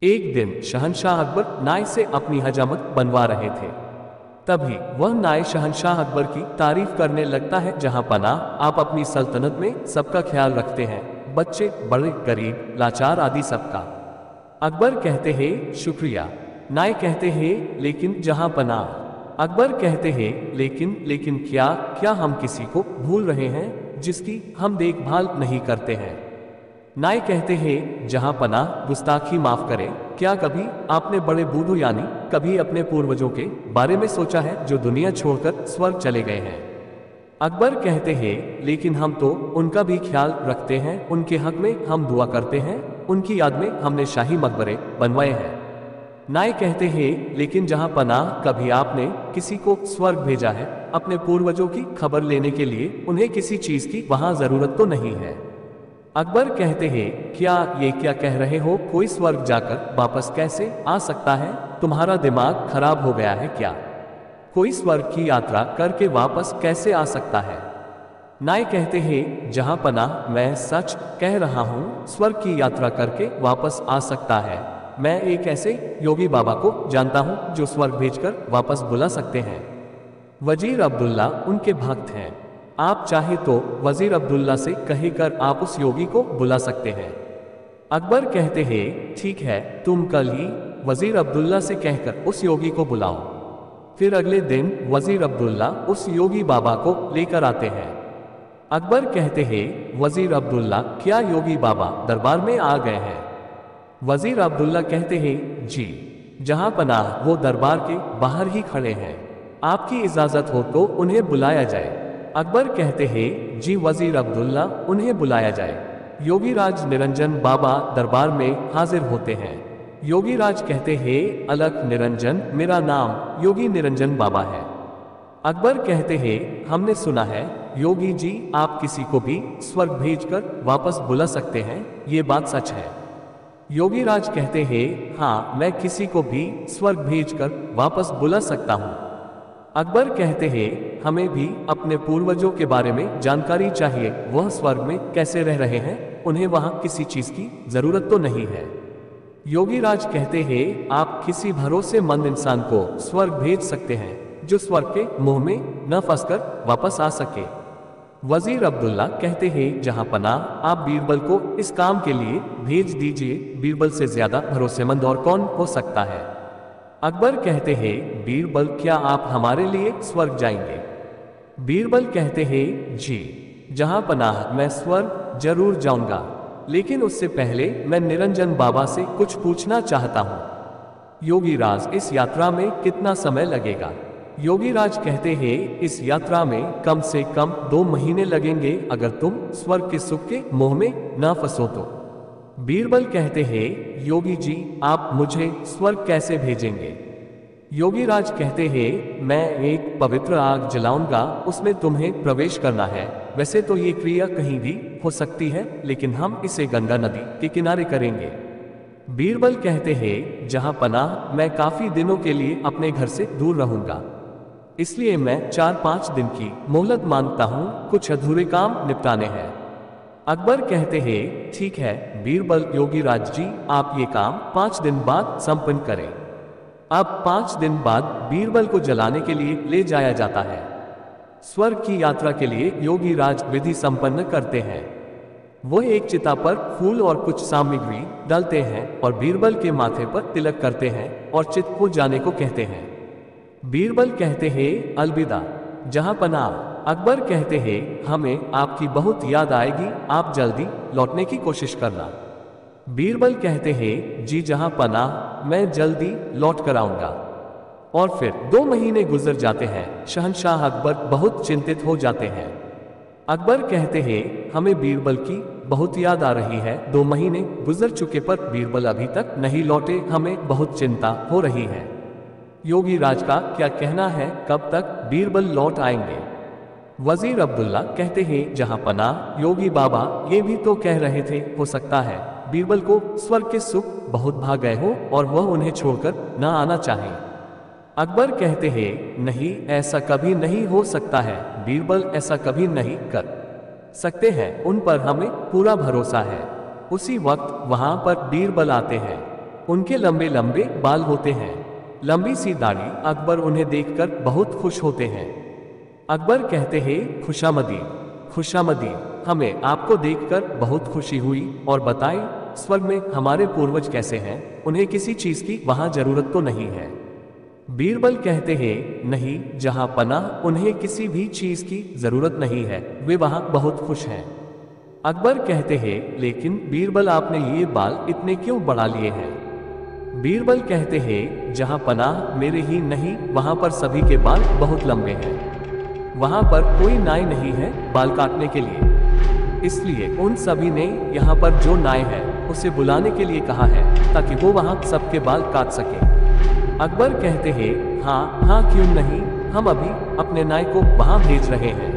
एक दिन शहंशाह अकबर नाय से अपनी हजामत बनवा रहे थे। तभी वह नाय शहंशाह अकबर की तारीफ करने लगता है। जहां पनाह, आप अपनी सल्तनत में सबका ख्याल रखते हैं, बच्चे बड़े गरीब लाचार आदि सबका। अकबर कहते हैं शुक्रिया। नाय कहते हैं लेकिन जहां पनाह। अकबर कहते हैं लेकिन क्या क्या हम किसी को भूल रहे हैं जिसकी हम देखभाल नहीं करते हैं। नाय कहते हैं जहां पनाह, गुस्ताखी माफ करें, क्या कभी आपने बड़े बूढ़ों यानी कभी अपने पूर्वजों के बारे में सोचा है जो दुनिया छोड़कर स्वर्ग चले गए हैं। अकबर कहते हैं लेकिन हम तो उनका भी ख्याल रखते हैं, उनके हक में हम दुआ करते हैं, उनकी याद में हमने शाही मकबरे बनवाए हैं। नाय कहते हैं लेकिन जहां पनाह, कभी आपने किसी को स्वर्ग भेजा है अपने पूर्वजों की खबर लेने के लिए, उन्हें किसी चीज की वहां जरूरत तो नहीं है। अकबर कहते हैं क्या ये क्या कह रहे हो, कोई स्वर्ग जाकर वापस कैसे आ सकता है, तुम्हारा दिमाग खराब हो गया है क्या, कोई स्वर्ग की यात्रा करके वापस कैसे आ सकता है। नाय कहते हैं जहां पनाह, मैं सच कह रहा हूं, स्वर्ग की यात्रा करके वापस आ सकता है। मैं एक ऐसे योगी बाबा को जानता हूं जो स्वर्ग भेजकर वापस बुला सकते हैं। वजीर अब्दुल्ला उनके भक्त हैं, आप चाहे तो वजीर अब्दुल्ला से कहकर आप उस योगी को बुला सकते हैं। अकबर कहते हैं ठीक है, तुम कल ही वजीर अब्दुल्ला से कहकर उस योगी को बुलाओ। फिर अगले दिन वजीर अब्दुल्ला उस योगी बाबा को लेकर आते हैं। अकबर कहते हैं वजीर अब्दुल्ला, क्या योगी बाबा दरबार में आ गए हैं। वजीर अब्दुल्ला कहते हैं जी जहां पनाह, वो दरबार के बाहर ही खड़े हैं, आपकी इजाजत हो तो उन्हें बुलाया जाए। अकबर कहते हैं जी वजीर अब्दुल्ला, उन्हें बुलाया जाए। योगीराज निरंजन बाबा दरबार में हाजिर होते हैं। योगीराज कहते हैं अलख निरंजन, मेरा नाम योगी निरंजन बाबा है। अकबर कहते हैं हमने सुना है योगी जी, आप किसी को भी स्वर्ग भेजकर वापस बुला सकते हैं, ये बात सच है। योगीराज कहते हैं हाँ, मैं किसी को भी स्वर्ग भेजकर वापस बुला सकता हूँ। अकबर कहते हैं हमें भी अपने पूर्वजों के बारे में जानकारी चाहिए, वह स्वर्ग में कैसे रह रहे हैं, उन्हें वहां किसी चीज की जरूरत तो नहीं है। योगीराज कहते हैं आप किसी भरोसेमंद इंसान को स्वर्ग भेज सकते हैं जो स्वर्ग के मुंह में न फंसकर वापस आ सके। वजीर अब्दुल्ला कहते हैं जहां पनाह, आप बीरबल को इस काम के लिए भेज दीजिए, बीरबल से ज्यादा भरोसेमंद और कौन हो सकता है। अकबर कहते हैं बीरबल, क्या आप हमारे लिए स्वर्ग जाएंगे। बीरबल कहते हैं जी जहां पनाह, मैं स्वर्ग जरूर जाऊंगा, लेकिन उससे पहले मैं निरंजन बाबा से कुछ पूछना चाहता हूं। योगीराज, इस यात्रा में कितना समय लगेगा। योगीराज कहते हैं इस यात्रा में कम से कम 2 महीने लगेंगे, अगर तुम स्वर्ग के सुख के मोह में न फंसो तो। बीरबल कहते हैं योगी जी, आप मुझे स्वर्ग कैसे भेजेंगे। योगीराज कहते हैं मैं एक पवित्र आग जलाऊंगा, उसमें तुम्हें प्रवेश करना है। वैसे तो ये क्रिया कहीं भी हो सकती है, लेकिन हम इसे गंगा नदी के किनारे करेंगे। बीरबल कहते हैं जहां पनाह, मैं काफी दिनों के लिए अपने घर से दूर रहूंगा, इसलिए मैं 4-5 दिन की मोहलत मांगता हूं, कुछ अधूरे काम निपटाने हैं। अकबर कहते हैं ठीक है बीरबल, योगीराज जी आप ये काम 5 दिन बाद संपन्न करें। अब 5 दिन बाद बीरबल को जलाने के लिए ले जाया जाता है। स्वर्ग की यात्रा के लिए योगीराज विधि संपन्न करते हैं। वो एक चिता पर फूल और कुछ सामग्री डालते हैं और बीरबल के माथे पर तिलक करते हैं और चित को जाने को कहते हैं। बीरबल कहते हैं अलविदा जहां पनाह। अकबर कहते हैं हमें आपकी बहुत याद आएगी, आप जल्दी लौटने की कोशिश करना। बीरबल कहते हैं जी जहां पनाह, मैं जल्दी लौट कर आऊंगा। और फिर 2 महीने गुजर जाते हैं। शहंशाह अकबर बहुत चिंतित हो जाते हैं। अकबर कहते हैं हमें बीरबल की बहुत याद आ रही है, 2 महीने गुजर चुके पर बीरबल अभी तक नहीं लौटे, हमें बहुत चिंता हो रही है। योगीराज का क्या कहना है, कब तक बीरबल लौट आएंगे। वजीर अब्दुल्ला कहते हैं जहां पनाह, योगी बाबा ये भी तो कह रहे थे हो सकता है बीरबल को स्वर्ग के सुख बहुत भा गए हो और वह उन्हें छोड़कर न आना चाहे। अकबर कहते हैं नहीं, ऐसा कभी नहीं हो सकता है, बीरबल ऐसा कभी नहीं कर सकते हैं, उन पर हमें पूरा भरोसा है। उसी वक्त वहां पर बीरबल आते हैं। उनके लंबे लंबे बाल होते हैं, लंबी सी दाढ़ी। अकबर उन्हें देखकर बहुत खुश होते हैं। अकबर कहते हैं, खुशामदीद खुशामदीद, हमें आपको देखकर बहुत खुशी हुई। और बताएं, स्वर्ग में हमारे पूर्वज कैसे हैं? उन्हें किसी चीज की वहां जरूरत तो नहीं है? बीरबल कहते हैं, नहीं जहां पनाह, उन्हें किसी भी चीज की जरूरत नहीं है, वे वहां बहुत खुश हैं। अकबर कहते हैं, लेकिन बीरबल आपने ये बाल इतने क्यों बढ़ा लिए हैं? बीरबल कहते हैं, जहां पनाह मेरे ही नहीं, वहां पर सभी के बाल बहुत लंबे हैं। वहां पर कोई नाई नहीं है बाल काटने के लिए, इसलिए उन सभी ने यहाँ पर जो नाई है उसे बुलाने के लिए कहा है, ताकि वो वहां सबके बाल काट सके। अकबर कहते हैं, हाँ क्यों नहीं, हम अभी अपने नाई को वहां भेज रहे हैं।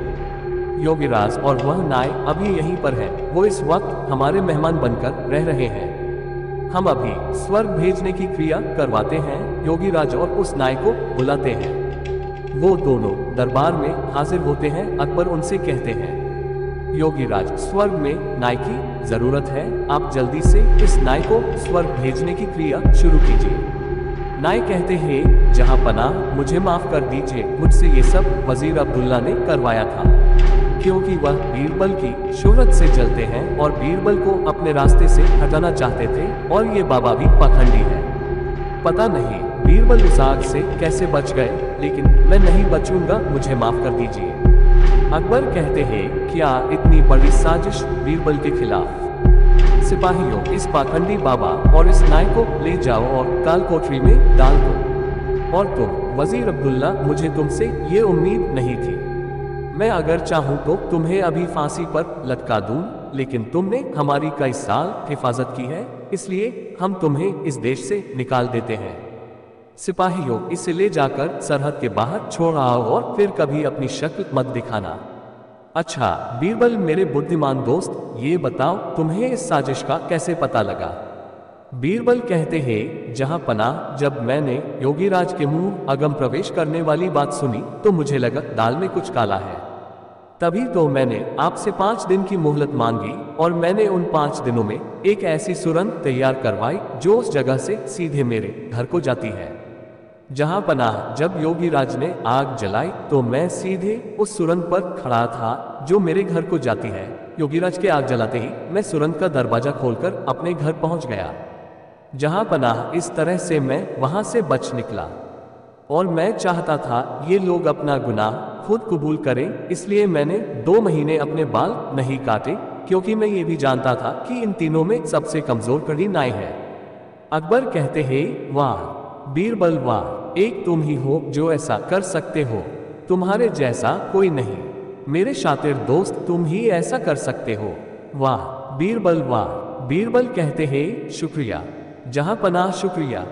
योगीराज और वह नाई अभी यहीं पर है, वो इस वक्त हमारे मेहमान बनकर रह रहे हैं। हम अभी स्वर्ग भेजने की क्रिया करवाते हैं। योगीराज और उस नाई को बुलाते हैं। वो दोनों दरबार में हाजिर होते हैं। अकबर उनसे कहते हैं, योगीराज, स्वर्ग में नाई की जरूरत है, आप जल्दी से इस नाई को स्वर्ग भेजने की क्रिया शुरू कीजिए। नाई कहते हैं, जहां पनाह, मुझे माफ कर दीजिए, मुझसे ये सब वजीर अब्दुल्ला ने करवाया था, क्योंकि वह बीरबल की शोहरत से जलते हैं और बीरबल को अपने रास्ते से हटाना चाहते थे, और ये बाबा भी पाखंडी है। पता नहीं बीरबल इस आग से कैसे बच गए, लेकिन मैं नहीं बचूंगा, मुझे माफ कर दीजिए। अकबर कहते हैं, क्या इतनी बड़ी साजिश बीरबल के खिलाफ? सिपाहियों, इस पाखंडी बाबा और इस नाई को ले जाओ और काल कोठरी में डाल दो। और तुम वजीर अब्दुल्ला, मुझे तुमसे ये उम्मीद नहीं थी। मैं अगर चाहूं तो तुम्हें अभी फांसी पर लटका दूं, लेकिन तुमने हमारी कई साल हिफाजत की है, इसलिए हम तुम्हें इस देश से निकाल देते हैं। सिपाहियों, इसे ले जाकर सरहद के बाहर छोड़ आओ और फिर कभी अपनी शक्ल मत दिखाना। अच्छा बीरबल मेरे बुद्धिमान दोस्त, ये बताओ तुम्हें इस साजिश का कैसे पता लगा? बीरबल कहते हैं, जहां पनाह, जब मैंने योगीराज के मुंह अगम प्रवेश करने वाली बात सुनी तो मुझे लगा दाल में कुछ काला है। तभी तो मैंने आपसे 5 दिन की मोहलत मांगी, और मैंने उन 5 दिनों में एक ऐसी सुरंग तैयार करवाई जो उस जगह से सीधे मेरे घर को जाती है। जहां पनाह, जब योगीराज ने आग जलाई तो मैं सीधे उस सुरंग पर खड़ा था जो मेरे घर को जाती है। योगीराज के आग जलाते ही मैं सुरंग का दरवाजा खोलकर अपने घर पहुंच गया। जहां पनाह, इस तरह से मैं वहां से बच निकला, और मैं चाहता था ये लोग अपना गुनाह खुद कबूल करें, इसलिए मैंने 2 महीने अपने बाल नहीं काटे, क्योंकि मैं ये भी जानता था कि इन तीनों में सबसे कमजोर कड़ी नाई है। अकबर कहते हैं, वाह बीरबल वाह, एक तुम ही हो जो ऐसा कर सकते हो, तुम्हारे जैसा कोई नहीं। मेरे शातिर दोस्त, तुम ही ऐसा कर सकते हो। वाह बीरबल वाह। बीरबल कहते हैं, शुक्रिया जहां पनाह, शुक्रिया।